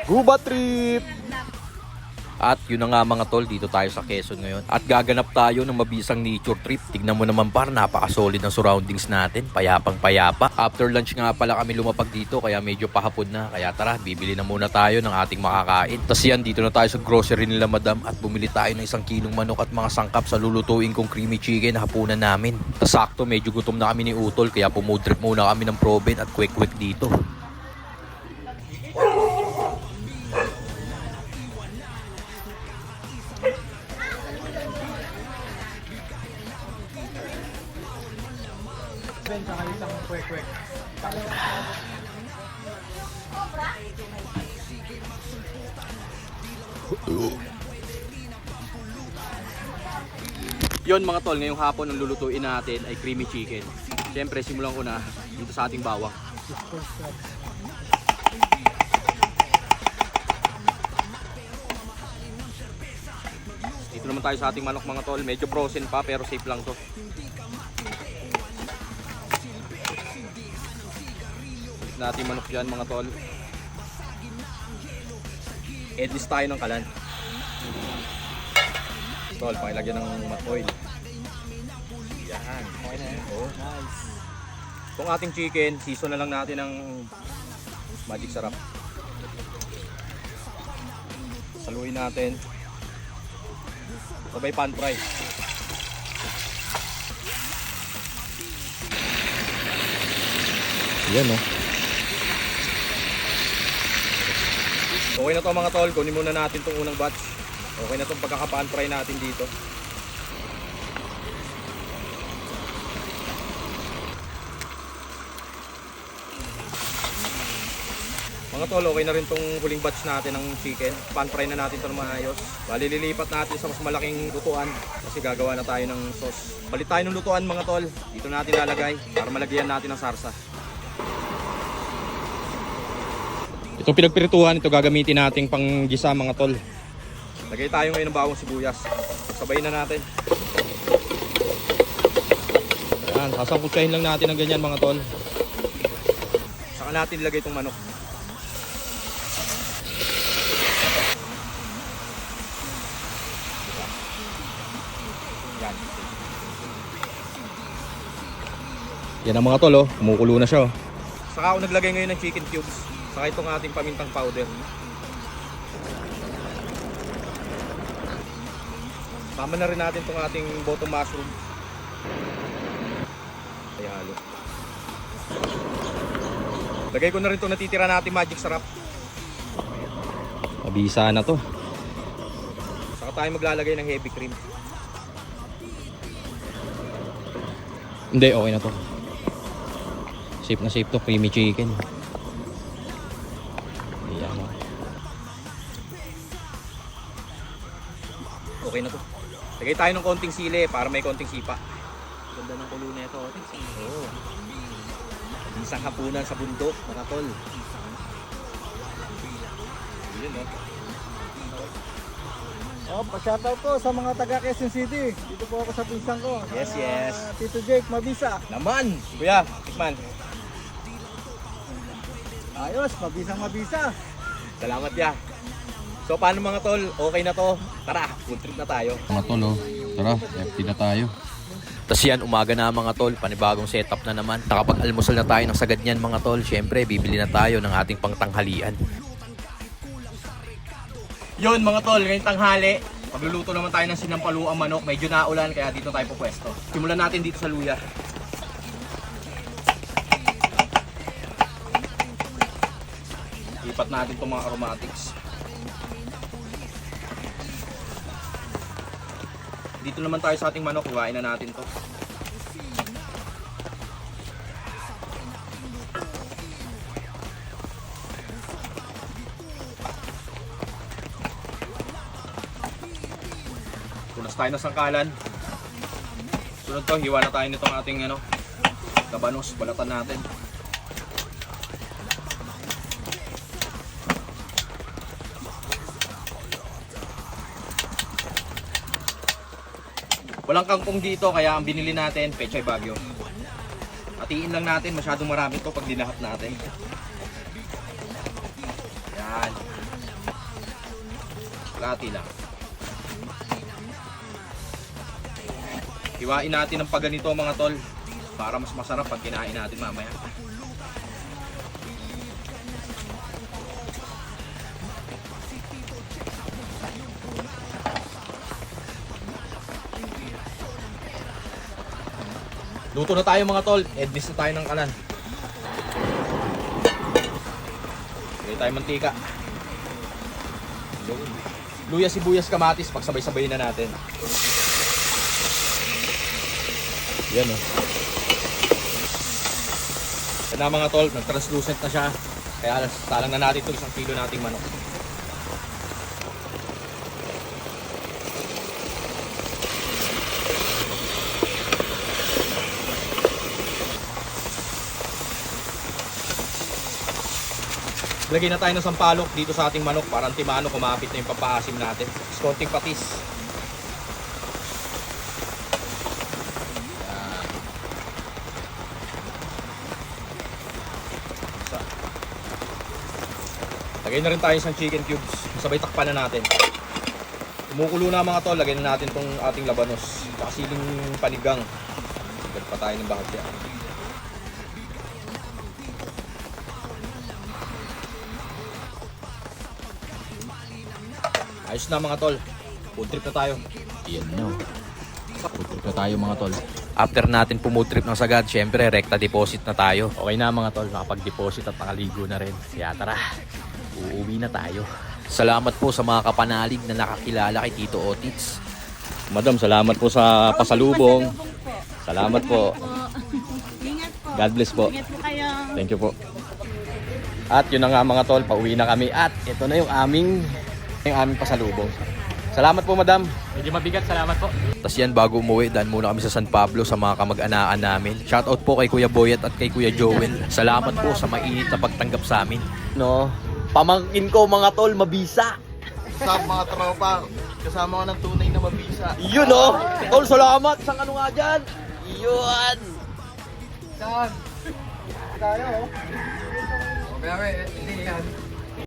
Guba trip! At yun na nga mga tol, dito tayo sa Quezon ngayon. At gaganap tayo ng mabisang nature trip. Tignan mo naman par, napaka-solid ng surroundings natin. Payapang payapa. After lunch nga pala kami lumapag dito, kaya medyo pahapon na. Kaya tara, bibili na muna tayo ng ating makakain. Tapos yan, dito na tayo sa grocery nila madam. At bumili tayo ng 1 kilong manok at mga sangkap sa lulutuin kong creamy chicken na hapunan namin. Tapos sakto, medyo gutom na kami ni Utol. Kaya pumudrip muna kami ng Proven at quick dito. Saka isang kwek-kwek. Yon mga tol, ngayong hapon ang lulutuin natin ay creamy chicken. Siyempre, simulan ko na dito sa ating bawang. Dito naman tayo sa ating manok mga tol. Medyo frozen pa pero safe lang to. Natin manok dyan mga tol. Edlis tayo ng kalan. Tol, pakilagyan ng oil. Yan. Okay na yan. Oh, nice. Itong ating chicken, season na lang natin ng magic sarap. Saluin natin. Sabay pan fry. Yan oh. Okay na to mga tol, kunin muna natin itong unang batch. Okay na itong pagkaka-pan fry natin dito. Mga tol, okay na rin itong huling batch natin ng chicken. Pan fry na natin ito ng maayos. Bali, lilipat natin sa mas malaking lutuan kasi gagawa na tayo ng sauce. Palit tayo ng lutuan mga tol. Dito natin lalagay para malagyan natin ng sarsa. Itong pinagpirituhan, ito gagamitin nating panggisa mga tol. Lagay tayo ngayon ng bawang sibuyas. Sabayin na natin. Ayan, sasangkutsahin lang natin ng ganyan mga tol. Saka natin ilagay itong manok. Yan. Yan ang mga tol oh, kumukulo na siya oh. Saka ako naglagay ngayon ng chicken cubes. Saka itong ating pamintang powder. Tama na rin natin itong ating bottom mushroom. Ay halo. Lagay ko na rin itong natitira natin magic sarap. Mabisa na to. Saka tayo maglalagay ng heavy cream. Hindi, okay na to. Safe na safe to, creamy chicken. Okay na to. Lagay tayo ng konting sili para may konting sipa. Ganda ng kulo na ito. Oh. Isang hapunan sa bundok, mga tol. Yun oh. Oh, pa-shoutout po sa mga taga Quezon City. Dito po ako sa pinsang ko. Yes, yes. Tito Jake, mabisa. Naman! Kuya, tikman. Ayos, mabisang mabisa. Salamat ya. So paano mga tol? Okay na to. Tara, food trip na tayo. Mga tol oh. Tara, FT na tayo. Tapos yan, umaga na mga tol. Panibagong setup na naman. Nakapag-almusal na tayo ng sagad niyan mga tol. Siyempre, bibili na tayo ng ating pangtanghalian. Yun mga tol, ngayong tanghali. Pagluluto naman tayo ng sinampaluang manok. Medyo naulan kaya dito tayo pupwesto. Simulan natin dito sa luya. Lipat natin itong mga aromatics. Dito naman tayo sa ating manok, huwain na natin to. Tunas tayo ng sangkalan. Sunod to, hiwa na tayo nitong ating labanos, balatan natin. Walang kangkong dito kaya ang binili natin Pechay Baguio. Hatiin lang natin, masyadong marami to pag dinahap natin. Yan. Kalahati lang. Hiwain natin ng pagganito mga tol para mas masarap pag kinain natin mamaya. Luto na tayo mga tol. Edlis na tayo ng kalan. Lagay tayo mantika. Luya, sibuyas, kamatis. Pagsabay-sabay na natin. Yan o. Yan na mga tol. Nag-translucent na siya. Kaya salang na natin ito 1 kilo nating manok. Lagay na tayo ng sampalok dito sa ating manok para antimano kumapit na yung papaasim natin. Konting patis. Yan. Isa. Lagay na rin tayo isang chicken cubes. Sabay takpan na natin. Kumukulo na mga tol, lagay na natin tong ating labanos. Tsaka siling panigang. Lagay pa tayo ng bahagya. Ayos na mga tol. Food trip na tayo. Yan no. Food trip na tayo mga tol. After natin pumood trip ng sagad, syempre rekta deposit na tayo. Okay na mga tol, nakapag-deposit at nakaligo na rin. Kaya tara, uuwi na tayo. Salamat po sa mga kapanalig na nakakilala kay Tito Otits. Madam, salamat po sa pasalubong. Salamat po. Ingat po. God bless po. Ingat po kayo. Thank you po. At yun na nga mga tol, pauwi na kami. At ito na yung aming pasalubong. Salamat po madam. Medyo mabigat, salamat po. Tapos yan bago umuwi, daan muna kami sa San Pablo sa mga kamag-anaan namin. Shoutout po kay Kuya Boyet at kay Kuya Joel. Salamat po sa mainit na pagtanggap sa amin. No, pamangkin ko mga tol, mabisa. Sa mga tropa, kasama ko ng tunay na mabisa. Yun no, tol salamat. Sang ano nga dyan? Yun. Saan? Tayo oh. Pero hindi yan.